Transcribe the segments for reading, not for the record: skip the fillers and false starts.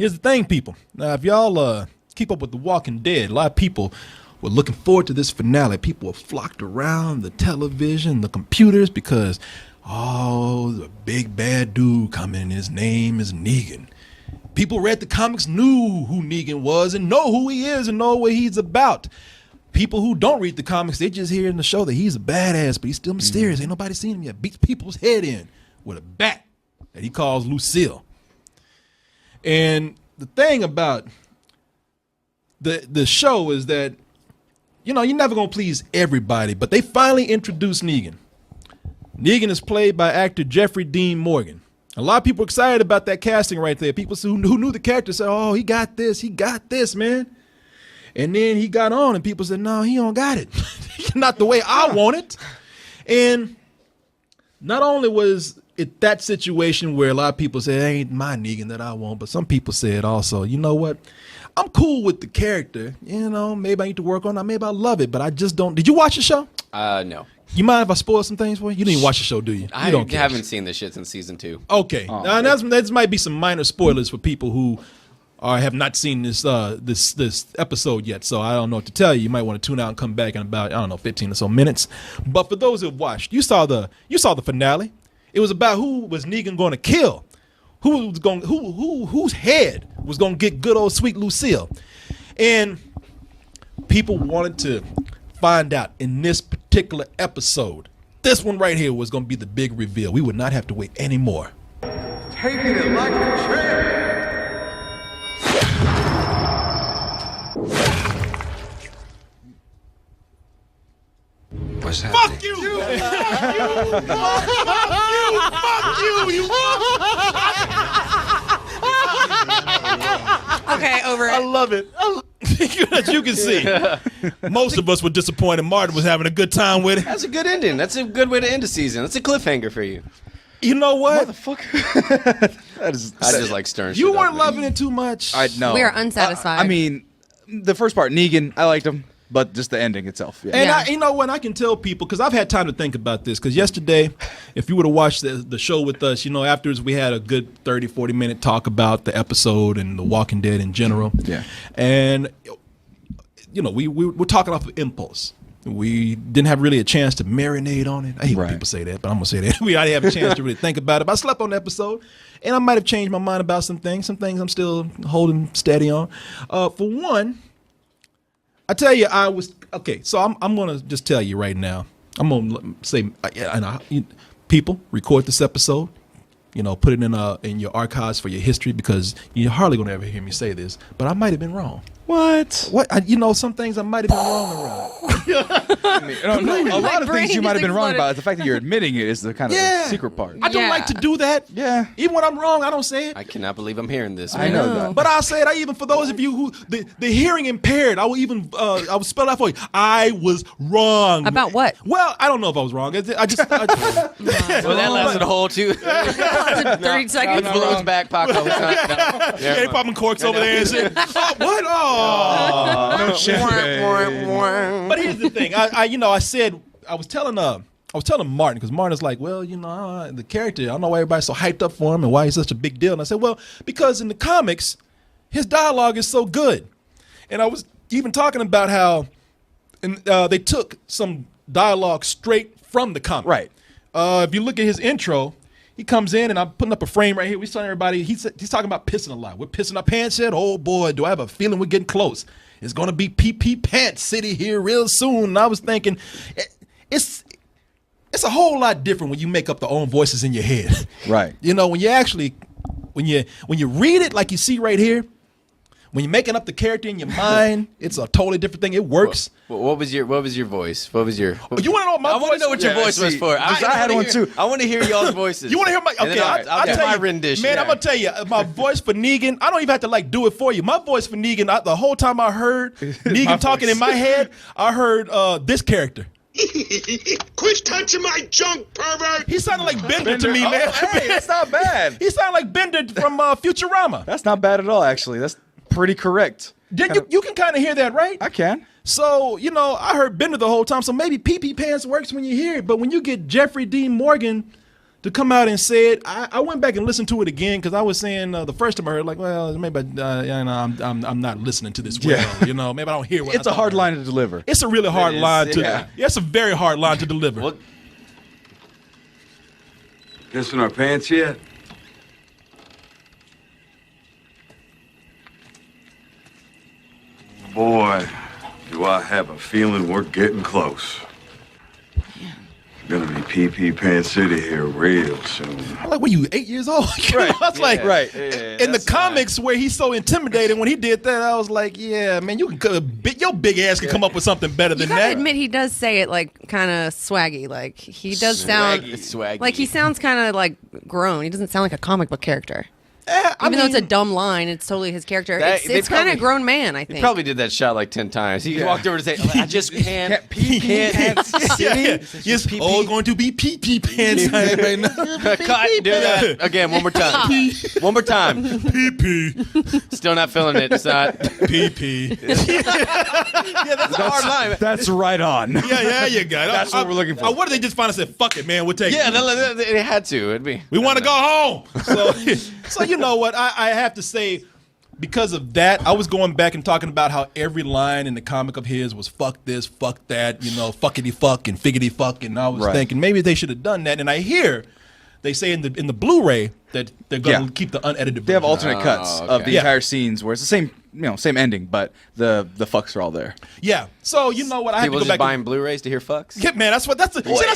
Here's the thing, people. Now, if y'all keep up with The Walking Dead, a lot of people were looking forward to this finale. People were flocked around the television, the computers, because, the big bad dude coming, his name is Negan. People read the comics, knew who Negan was, and know who he is, and know what he's about. People who don't read the comics, they just hear in the show that he's a badass, but he's still mysterious. Ain't nobody seen him yet. Beats people's head in with a bat that he calls Lucille. And the thing about the show is that, you're never going to please everybody, but they finally introduced Negan. Negan is played by actor Jeffrey Dean Morgan. A lot of people are excited about that casting right there. People who knew the character said, oh, he got this, man. And then he got on and people said, no, he don't got it. Not the way I want it. And not only was it that situation where a lot of people said, it ain't my Negan that I want, but some people said also, you know what? I'm cool with the character. Maybe I need to work on it. Maybe I love it, but I just don't. Did you watch the show? No. You mind if I spoil some things for you? You didn't even watch the show, do you? I haven't seen this shit since season 2. Okay. Now, that might be some minor spoilers for people who have not seen this episode yet, so I don't know what to tell you. You might want to tune out and come back in about 15 or so minutes. But for those who have watched, you saw the finale. It was about who was Negan going to kill, whose head was going to get good old sweet Lucille, and people wanted to find out in this particular episode. This one right here was going to be the big reveal. We would not have to wait anymore. Taking it like a champ. What's happening? Fuck you! Fuck you! Okay, over it. I love it. As you can see, most of us were disappointed. Martin was having a good time with it. That's a good ending. That's a good way to end a season. That's a cliffhanger for you. You know what? Motherfucker. I just like stirring shit You up, weren't man. loving it too much. I know. We are unsatisfied. I mean, the first part, Negan, I liked him, but just the ending itself. Yeah. And you know what? I can tell people, because I've had time to think about this, because yesterday, if you would have watched the show with us, afterwards we had a good 30, 40-minute talk about the episode and The Walking Dead in general. Yeah. And, we were talking off of impulse. We didn't have really a chance to marinate on it. I hate when people say that, but I'm going to say that. We didn't have a chance to really think about it. But I slept on the episode, and I might have changed my mind about some things. Some things I'm still holding steady on. For one, I tell you, so I'm going to just tell you right now. I'm going to say, people, record this episode. Put it in your archives for your history, because you're hardly going to ever hear me say this, but I might have been wrong. What? Some things I might have been wrong around. A lot of things you might have been wrong about. The fact that you're admitting it is the kind of secret part. I don't like to do that. Yeah. Even when I'm wrong, I don't say it. I cannot believe I'm hearing this. I know that. But I'll say it. Even for those of you who the hearing impaired, I will spell out for you. I was wrong. About what? Well, I don't know if I was wrong. Well, that lasted a whole 2. 30 seconds. Balloons back pocket. Yeah, they popping corks over there and shit. What? Oh, No shit. But here's the thing. I was telling Martin, because Martin is like, well, the character, I don't know why everybody's so hyped up for him and why he's such a big deal. And I said, well, because in the comics, his dialogue is so good. And I was even talking about how they took some dialogue straight from the comic. Right. If you look at his intro, he comes in, and I'm putting up a frame right here. We're telling everybody, he's talking about pissing a lot. We're pissing our pants yet? Oh, boy, do I have a feeling we're getting close. It's going to be pee-pee pants city here real soon. And I was thinking, it's a whole lot different when you make up the own voices in your head. Right. When you actually, when you read it like you see right here, when you're making up the character in your mind, it's a totally different thing. It works. What was your voice? What was your? You want to know what my voice? I want to know what your voice was for. I had one too. I want to hear y'all's voices. You want to hear my? Okay, I'll tell my you, rendition. Man, I'm gonna tell you, my voice for Negan. I don't even have to do it for you. My voice for Negan. The whole time I heard Negan talking in my head, I heard this character. Quit touching my junk, pervert! He sounded like Bender to me, man. Hey, that's not bad. He sounded like Bender from Futurama. That's not bad at all, actually. That's pretty correct. You can kind of hear that, right? I can. So, I heard Bender the whole time, so maybe pee-pee pants works when you hear it, but when you get Jeffrey Dean Morgan to come out and say it, I went back and listened to it again because I was saying the first time I heard, like, well, maybe I'm not listening to this well. Yeah. You know, maybe I don't hear what It's a hard line to deliver. It's a really hard line to. yeah. Yeah, it's a very hard line to deliver. Well, Pissing our pants yet? Boy, do I have a feeling we're getting close. Gonna be PP Pan City here real soon. I'm like, were you 8 years old? Right. I was like, Right. In the comics where he's so intimidated, when he did that, I was like, yeah, man, you can your big ass can come up with something better You than gotta that. admit, he does say it like kind of swaggy. Like he does sound swaggy. like he sounds kind of like grown. He doesn't sound like a comic book character. I Even though it's a mean, dumb line, it's totally his character. That- they It's kind probably- of grown man, I think. he probably did that shot like 10 times. He walked over to say, I just can't yeah. Yes, all going to be pee pants time right now. Cut, do that again, one more time. One more time. Pee. Still not feeling it. It's not. Pee. That's a hard line. That's right on. Yeah, you got it. That's what we're looking for. What if they just finally said, fuck it, man, we'll take Yeah, it. they had to. It'd be. We want to go home. So you know what? I have to say, because of that, I was going back and talking about how every line in the comic of his was fuck this, fuck that, you know, fuckity fuck and figgity fuck. And I was Right. thinking maybe they should have done that. And I hear they say in the Blu-ray that they're going to keep the unedited They have version. alternate cuts of okay. the Yeah. entire scenes where it's the same ending, but the fucks are all there. Yeah. So you know what? I have People to go just back. buying Blueys to hear fucks? Yeah, man, that's the that's the thing. I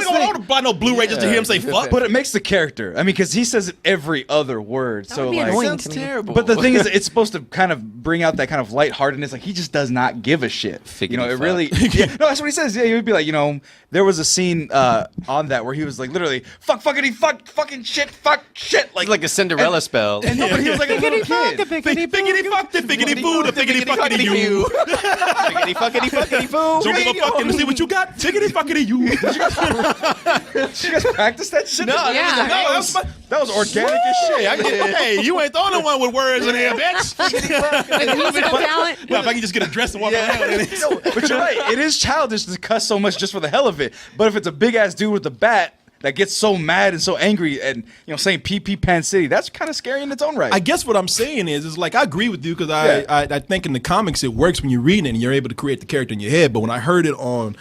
don't want to buy no Blu-ray just to hear him say fuck. But it makes the character. I mean, because he says it every other word. That so would be like, annoying Sounds to me. terrible. But the thing is, it's supposed to kind of bring out that kind of lightheartedness. Like he just does not give a shit. You know, Figgity it fuck. really. Yeah, no, that's what he says. Yeah, he would be like, you know, there was a scene on that where he was like, literally, fuckity fuck, fucking shit, fuck shit, like a Cinderella spell. And no, but he was like a little kid. Figgity fuck, the figgity food, the figgity fuckity you. Figgity fuckity fuckity foo. Don't give a fuck and see what you got. Figgity fuckity you. Did you guys practice that shit? No, Yeah. That was organic as shit. Hey, you ain't the only one with words in here, bitch. With musical talent. Well, if I can just get a dress and walk around in it. But you're right. It is childish to cuss so much just for the hell of it. But if it's a big ass dude with a bat that gets so mad and so angry and saying PP Pan City, that's kind of scary in its own right. I guess what I'm saying is like I agree with you because I think in the comics it works when you're reading it and you're able to create the character in your head. But when I heard it on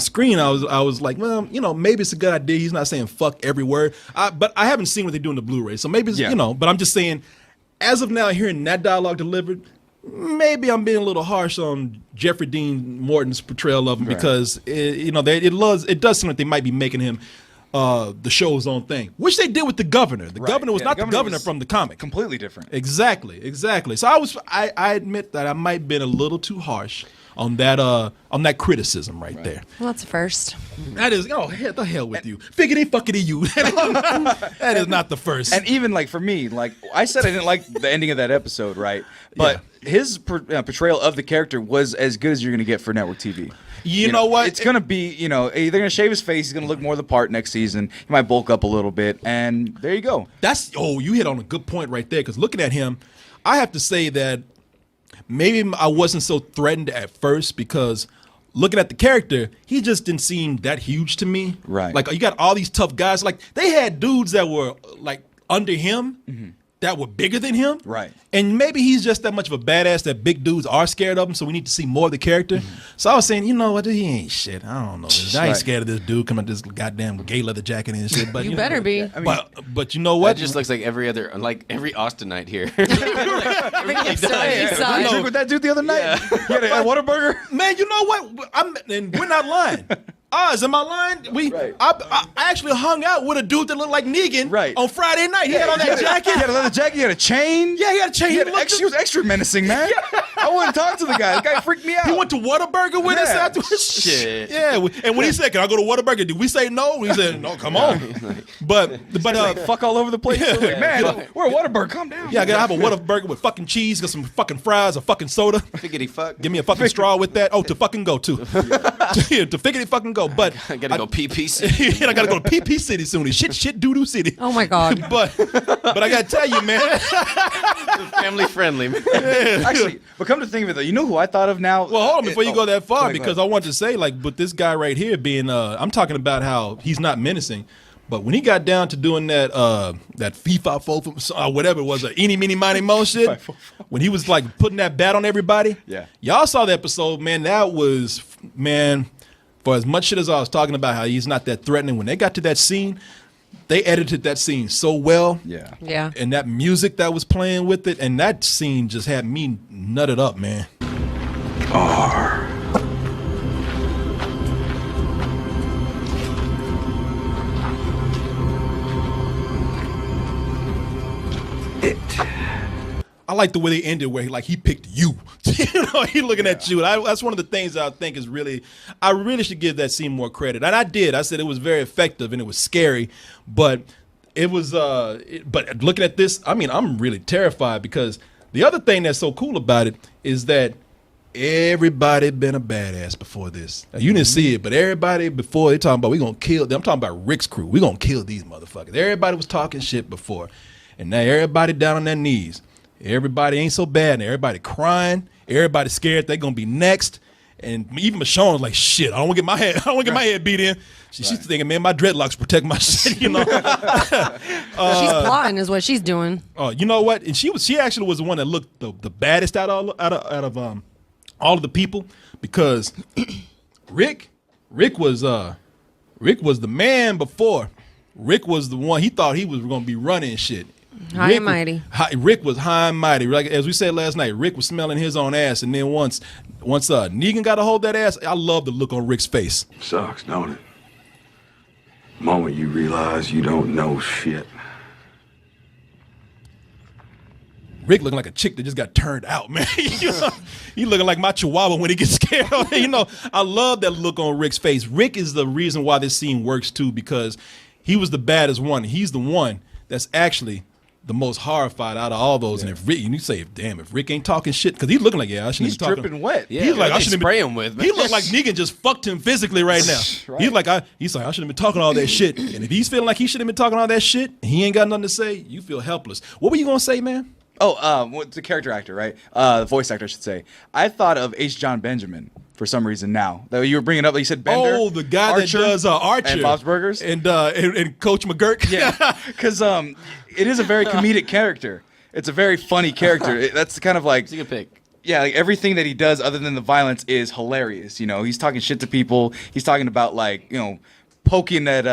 screen, I was like, well, maybe it's a good idea. He's not saying fuck every word. But I haven't seen what they do in the Blu-ray, so maybe it's, But I'm just saying, as of now, hearing that dialogue delivered, maybe I'm being a little harsh on Jeffrey Dean Morton's portrayal of him because it does seem like they might be making him the show's own thing, which they did with the governor. The governor was not the governor from the comic. Completely different. Exactly. So I admit that I might have been a little too harsh on that criticism right there. Well, that's a first. That is, the hell with you. Figgity fuckity you. That is not the first. And even like for me, like I said, I didn't like the ending of that episode, right? But his portrayal of the character was as good as you're going to get for network TV. You know what? It's going to be, either going to shave his face, he's going to look more the part next season. He might bulk up a little bit, and there you go. You hit on a good point right there, because looking at him, I have to say that maybe I wasn't so threatened at first because looking at the character, he just didn't seem that huge to me. Right. Like, you got all these tough guys. Like, they had dudes that were, like, under him that were bigger than him. Right. And maybe he's just that much of a badass that big dudes are scared of him, so we need to see more of the character. So I was saying, you know what, he ain't shit. I don't know. I ain't scared of this dude coming with this goddamn gay leather jacket and shit. But You better be. I mean, but you know what? That just looks like every Austinite here. I drink with that dude the other night. He had a Whataburger. Man, you know what? And we're not lying. Is am I lying? I actually hung out with a dude that looked like Negan on Friday night. He had on that jacket. He had a leather jacket. He had a chain. Yeah, he had a chain. He was extra menacing, man. I wouldn't talk to the guy. The guy freaked me out. He went to Whataburger with us afterwards. Shit. Yeah, and when he said, "Can I go to Whataburger?" Did we say no? We said, "No, come on." But fuck all over the place. I was like, man, we're a Whataburger. Calm down. yeah, I gotta have a Whataburger with fucking cheese, got some fucking fries, a fucking soda. Figgity fuck. Give me a fucking straw with that. Oh, to fucking go too. To figgity fucking go. But I gotta go PP. I gotta go to PP City soon. Shit doo doo city. Oh my God. But I gotta tell you, man. Family friendly. Actually, but come to think of it, though, you know who I thought of now? Well, hold on before you go that far, go ahead, because I want to say, like, but this guy right here being, I'm talking about how he's not menacing, But when he got down to doing that FIFA whatever it was, eeny, meeny, miny, mo shit, when he was like putting that bat on everybody, y'all saw the episode, man. That was, man, for as much shit as I was talking about how he's not that threatening, when they got to that scene, they edited that scene so well. Yeah. And that music that was playing with it, and that scene just had me nutted up, man. I like the way they ended, where he picked you. He looking at you. That's one of the things that I think is I really should give that scene more credit. And I did. I said it was very effective and it was scary, but it was. But looking at this, I mean, I'm really terrified, because the other thing that's so cool about it is that everybody been a badass before this. Now, you didn't see it, but everybody before, they talking about we gonna kill them. I'm talking about Rick's crew. We gonna kill these motherfuckers. Everybody was talking shit before, and now everybody down on their knees. Everybody ain't so bad, and everybody crying. Everybody scared they're gonna be next. And even Michonne was like, "Shit, I don't want to get my head beat in." She's thinking, "Man, my dreadlocks protect my shit." You know, She's plotting, is what she's doing. Oh, you know what? And she actually was the one that looked the baddest out of all of the people, because Rick was the man before. Rick was the one, he thought he was gonna be running shit. High and mighty. Rick was high and mighty. Like, as we said last night, Rick was smelling his own ass, and then once Negan got a hold of that ass, I love the look on Rick's face. Sucks, don't it? The moment you realize you don't know shit. Rick looking like a chick that just got turned out, man. He looking like my chihuahua when he gets scared. I love that look on Rick's face. Rick is the reason why this scene works too, because he was the baddest one. He's the one that's actually the most horrified out of all those. Yeah. And you say, damn, if Rick ain't talking shit, because he's looking like, I shouldn't be talking. He's dripping wet. Yeah, he's like, I shouldn't spray him with. Man. He looked like Negan just fucked him physically right now. Right. He's like, I shouldn't have been talking all that shit. And if he's feeling like he shouldn't have been talking all that shit, and he ain't got nothing to say, you feel helpless. What were you gonna say, man? The character actor, right? The voice actor, I should say. I thought of H. John Benjamin for some reason now. That you were bringing up, like you said, Bender. Oh, the guy Archer, that does Archer. And Bob's Burgers. And Coach McGurk. Yeah, because it is a very comedic character. It's a very funny character. That's kind of like... It's a good pick. Yeah, like everything that he does other than the violence is hilarious. You know, he's talking shit to people. He's talking about, like, you know, poking at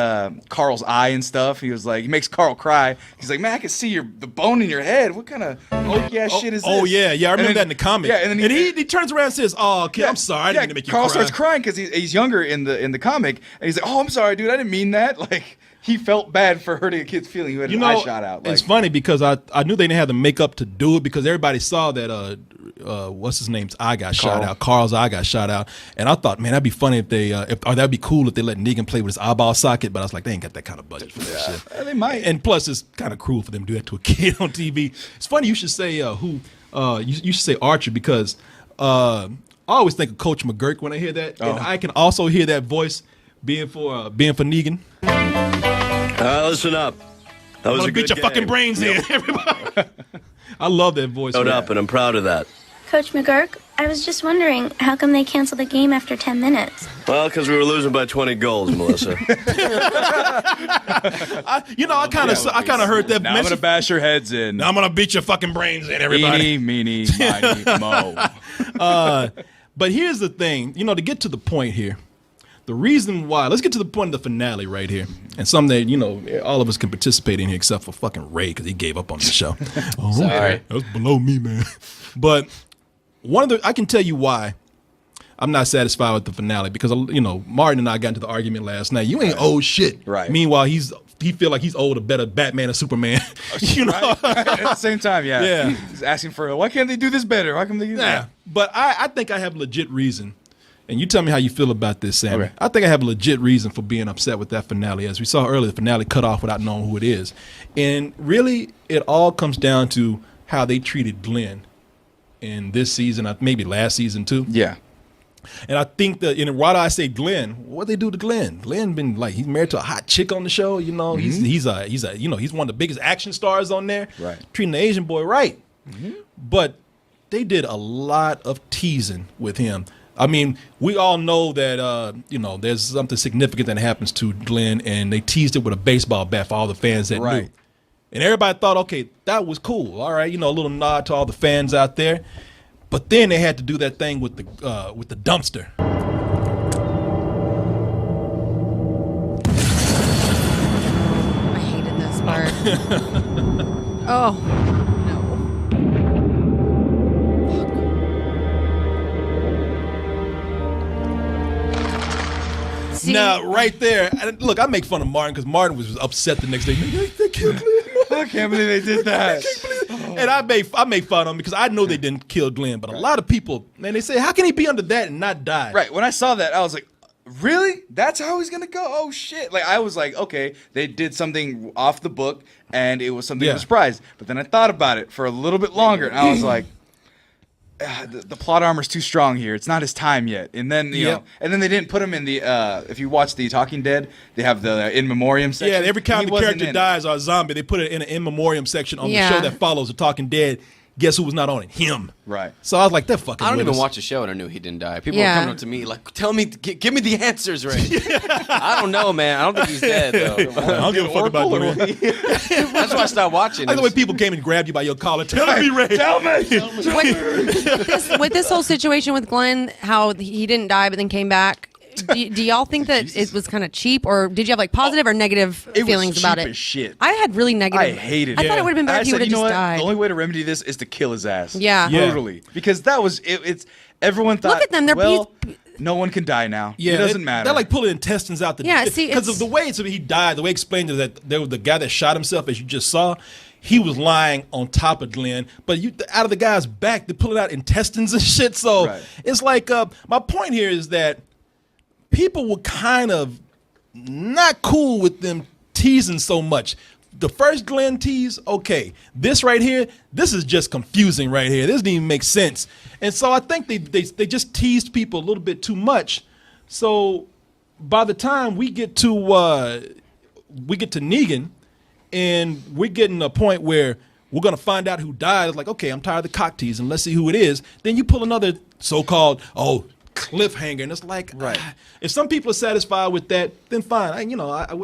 Carl's eye and stuff. He was like, he makes Carl cry. He's like, man, I can see the bone in your head. What kind of pokey ass shit is this? Oh yeah, I remember that in the comic. Yeah, and then he turns around and says, "Oh, kid, I'm sorry, I didn't mean to make you cry." Carl starts crying because he's younger in the comic, and he's like, "Oh, I'm sorry, dude, I didn't mean that." Like, he felt bad for hurting a kid's feeling who had an eye shot out. Like, it's funny because I knew they didn't have the makeup to do it, because everybody saw that what's his name's eye got shot out. Carl's eye got shot out, and I thought, man, that'd be funny if they or that'd be cool if they let Negan play with his eyeball socket. But I was like, they ain't got that kind of budget for that shit. They might. And plus, it's kind of cruel for them to do that to a kid on TV. It's funny you should say you should say Archer, because I always think of Coach McGurk when I hear that, and I can also hear that voice being for Negan. Listen up. That was a good beat your game. fucking brains in, everybody. I love that voice. Showed up, and I'm proud of that. Coach McGurk, I was just wondering, how come they canceled the game after 10 minutes? Well, because we were losing by 20 goals, Melissa. I kind of heard that. Now I'm gonna bash your heads in. Now I'm gonna beat your fucking brains in, everybody. Eeny, meeny, miny, mo. But here's the thing, to get to the point here. The reason why, let's get to the point of the finale right here, and something that all of us can participate in here, except for fucking Ray, because he gave up on the show. Sorry, that was below me, man. But I can tell you why I'm not satisfied with the finale, because Martin and I got into the argument last night. You ain't old shit. Right. Meanwhile, he feel like he's old, a better Batman or Superman. Right. At the same time, yeah. He's asking for, why can't they do this better? Why can't they do that? But I think I have legit reason. And you tell me how you feel about this, Sammy. Okay. I think I have a legit reason for being upset with that finale. As we saw earlier, the finale cut off without knowing who it is. And really, it all comes down to how they treated Glenn in this season, maybe last season too. Yeah. And I think that, why do I say Glenn? What they do to Glenn? Glenn been like, he's married to a hot chick on the show. Mm-hmm. He's one of the biggest action stars on there. Right. Treating the Asian boy right. Mm-hmm. But they did a lot of teasing with him. I mean, we all know that there's something significant that happens to Glenn, and they teased it with a baseball bat for all the fans that knew. And everybody thought, okay, that was cool. All right, a little nod to all the fans out there. But then they had to do that thing with the dumpster. I hated this part. Oh, no. See? Now, right there, look, I make fun of Martin because Martin was upset the next day. They killed Glenn. I can't believe they did that. And I made fun of him because I know they didn't kill Glenn, but a lot of people, man, they say, how can he be under that and not die? Right. When I saw that, I was like, really? That's how he's gonna go? Oh shit! Like I was like, okay, they did something off the book, and it was something of a surprise. But then I thought about it for a little bit longer, and I was like, the plot armor's too strong here. It's not his time yet. And then you know, and then they didn't put him in the. If you watch the Talking Dead, they have the in memoriam section. Yeah, every time the character dies or a zombie, they put it in an in memoriam section on the show that follows the Talking Dead. Guess who was not on it? Him. Right. So I was like, that fucking. I don't with even us. watch the show and I knew he didn't die. People were coming up to me like, "Tell me, give me the answers, Ray." I don't know, man. I don't think he's dead though. I don't give a fuck about Glenn. That's why I stopped watching. I like the way people came and grabbed you by your collar. Tell me, Ray. Tell me. With this whole situation with Glenn, how he didn't die but then came back. Do y'all think that it was kind of cheap, or did you have like positive or negative feelings about it? As shit. I had really negative. I hated it. I thought it would have been better if he would have just died. The only way to remedy this is to kill his ass. Yeah. Totally. Because that was it. It's everyone thought. Look at them. They're no one can die now. Yeah, it doesn't matter. They're like pulling intestines out the. Yeah, see, because of the way he died. The way he explained it, that there was the guy that shot himself, as you just saw. He was lying on top of Glenn, but out of the guy's back, they're pulling out intestines and shit. So it's like my point here is that people were kind of not cool with them teasing so much. The first Glenn tease, okay. This right here, this is just confusing right here. This doesn't even make sense. And so I think they just teased people a little bit too much. So by the time we get to Negan, and we're getting a point where we're going to find out who died. It's like, okay, I'm tired of the cock teasing. Let's see who it is. Then you pull another so-called, cliffhanger. And it's like, if some people are satisfied with that, then fine.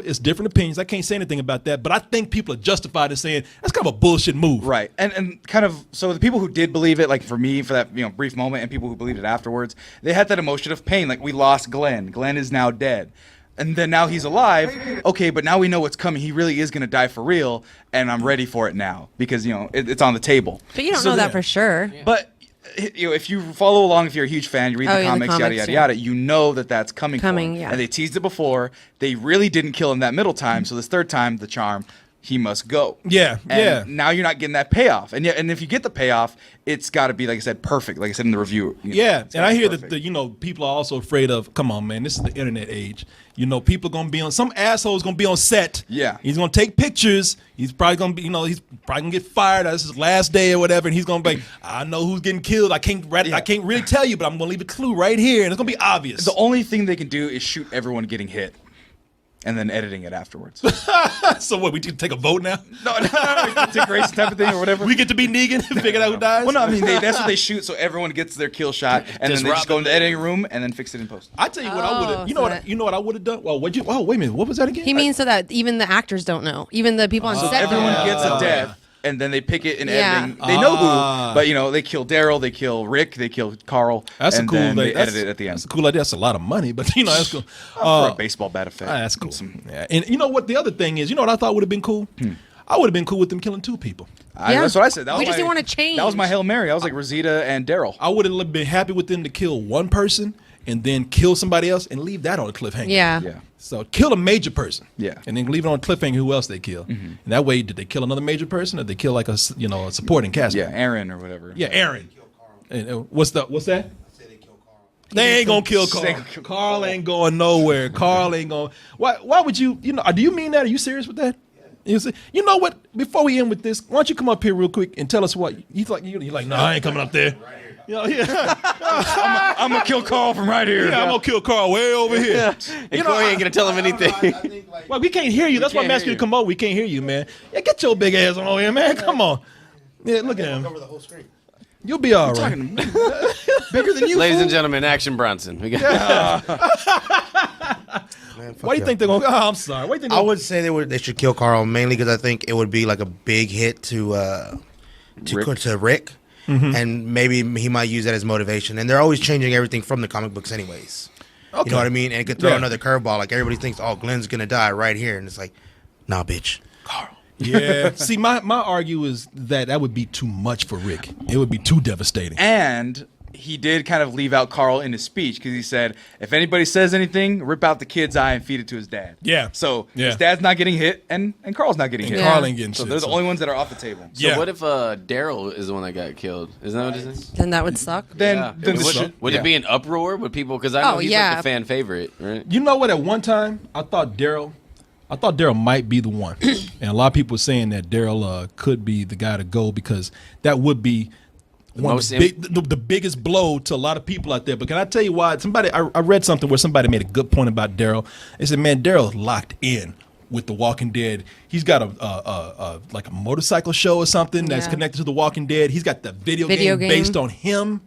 It's different opinions. I can't say anything about that. But I think people are justified in saying that's kind of a bullshit move. Right. And kind of, so the people who did believe it, like for me, for that brief moment, and people who believed it afterwards, they had that emotion of pain. Like, we lost Glenn. Glenn is now dead. And then now he's alive. Okay, but now we know what's coming. He really is going to die for real, and I'm ready for it now because it's on the table. But you don't know that for sure. But if you follow along, if you're a huge fan, you read the comics, yada yada yada, you know that's coming. Yeah. And they teased it before. They really didn't kill him that middle time. So this third time, the charm, he must go. Yeah, and now you're not getting that payoff. And if you get the payoff, it's got to be, like I said, perfect. Like I said in the review. And I hear that people are also afraid of. Come on, man, this is the internet age. People are gonna be on. Some asshole's gonna be on set. Yeah, he's gonna take pictures. He's probably gonna be. He's probably gonna get fired. This is his last day or whatever. And he's gonna be like, I know who's getting killed. I can't really tell you, but I'm gonna leave a clue right here, and it's gonna be obvious. The only thing they can do is shoot everyone getting hit. And then editing it afterwards. So what? We can take a vote now? No, take race type of thing or whatever. We get to be Negan and figure out who dies. Well, no, I mean that's what they shoot, so everyone gets their kill shot, and then they just go in the editing room and then fix it in post. I tell you what, I would have. You know what I would have done? Well, wait a minute. What was that again? He means so that even the actors don't know, even the people on set. Everyone gets a death. And then they pick it in editing. They know who, but they kill Daryl, they kill Rick, they kill Carl. That's and a cool. Then they edit it at the end. That's a cool idea. That's a lot of money, but that's cool. For a baseball bat effect. That's cool. And you know what? The other thing is, what I thought would have been cool? I would have been cool with them killing two people. That's what I said. We just didn't want to change. That was my Hail Mary. I was like Rosita and Daryl. I would have been happy with them to kill one person and then kill somebody else and leave that on a cliffhanger. Yeah. So kill a major person. Yeah. And then leave it on a cliffhanger who else they kill. Mm-hmm. And that way, did they kill another major person or did they kill like a supporting cast member? Yeah, Aaron or whatever. Yeah, Aaron. And, what's that? They ain't gonna kill Carl. Carl ain't going nowhere. Carl ain't going. Why would you? Do you mean that? Are you serious with that? You know what? Before we end with this, why don't you come up here real quick and tell us what he's like? You're like, no, I ain't coming up there. I'm gonna kill Carl from right here. Yeah, I'm gonna kill Carl way over here. And Corey ain't gonna tell him anything. Well, we can't hear you. That's why I'm asking you to come over. We can't hear you, man. Yeah, get your big ass on over here, man. Come on. Yeah, look at him. Cover the whole screen. You'll be all right. Bigger than you, Ladies fool. and gentlemen, Action Bronson. We got Man, fuck Why do you yeah. think they're going to... Oh, I'm sorry. Why do you think I would say they should kill Carl mainly because I think it would be like a big hit to Rick. And maybe he might use that as motivation. And they're always changing everything from the comic books anyways. Okay. You know what I mean? And it could throw Yeah. another curveball. Like everybody thinks, oh, Glenn's going to die right here. And it's like, nah, bitch. Carl. Yeah. See, my argue is that would be too much for Rick. It would be too devastating. And he did kind of leave out Carl in his speech because he said, if anybody says anything, rip out the kid's eye and feed it to his dad. Yeah. So Yeah. his dad's not getting hit, and Carl's not getting hit. Yeah. Carl ain't getting So shit. they're the only ones that are off the table. So what if Daryl is the one that got killed? Isn't that what it is? Then that would suck. Then Would it be an uproar? Would people? Because I know Oh, he's yeah. like the fan favorite, right? You know what? At one time, I thought Daryl might be the one, and a lot of people were saying that Daryl could be the guy to go because that would be the biggest blow to a lot of people out there. But can I tell you why? I read something where somebody made a good point about Daryl. They said, "Man, Daryl's locked in with The Walking Dead. He's got a like a motorcycle show or something that's Yeah. connected to The Walking Dead. He's got the video Video game game. based on him."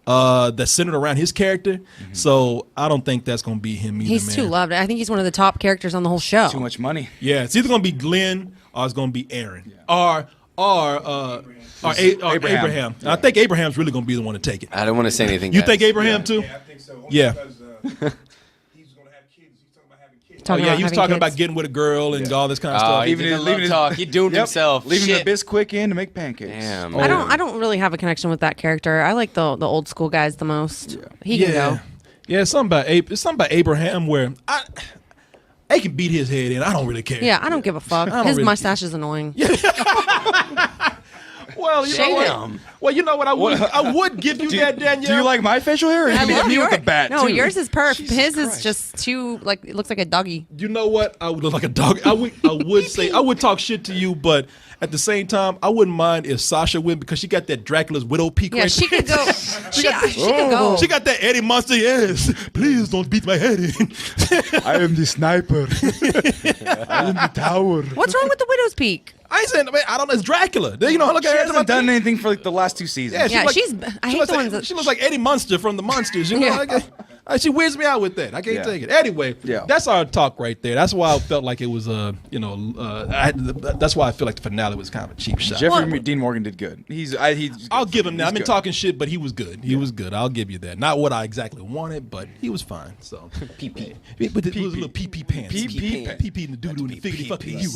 That's centered around his character, so I don't think that's gonna be him either. He's man. too loved. I think he's one of the top characters on the whole show. Too much money. Yeah, it's either gonna be Glenn or it's gonna be Aaron or Abraham. And I think Abraham's really gonna be the one to take it. I don't want to say anything. You guys. think Abraham too? I think so. Yeah. Because, he's going to have kids. He's talking about having kids. Oh yeah, he was having talking kids. about getting with a girl and all this kind of Oh, stuff. he Leaving did it- the leaving love it- talk. He doomed himself. Leaving Shit. the Bisquick in to make pancakes. Damn. I don't really have a connection with that character. I like the old school guys the most. He can go. Yeah, it's something about Abraham where they can beat his head in. I don't really care. Yeah, I don't give a fuck. don't His really- mustache is annoying. Well, you know what? Damn. Well, you know what? I would give you that, Danielle. Do you like my facial hair? Or I you love me yours. with the bat No, too? yours is perfect. His is just too it looks like a doggy. You know what? I would look like a dog. I would say I would talk shit to you, but at the same time, I wouldn't mind if Sasha went because she got that Dracula's widow peak. Yeah, right she there. could go. she could go. She got that Eddie Monster. Yes, please don't beat my head in. I am the sniper. I am the tower. What's wrong with the widow's peak? I ain't saying. I don't know. It's Dracula. You know, look She at her. hasn't done anything for like the last 2 seasons. Yeah, like- she's. I hate looks the like, ones that. she looks like Eddie Munster from the Monsters. You know, Yeah. she weirds me out with that. I can't Yeah. take it. Anyway, Yeah. that's our talk right there. That's why I felt like it was that's why I feel like the finale was kind of a cheap shot. Jeffrey Dean Morgan did good. I'll give him that. he's I've been good. talking shit, but he was good. He was good. I'll give you that. Not what I exactly wanted, but he was fine. So PP. with his little pee pants, Pee-pee pants. pee in the doo doo and the figgity fucking you.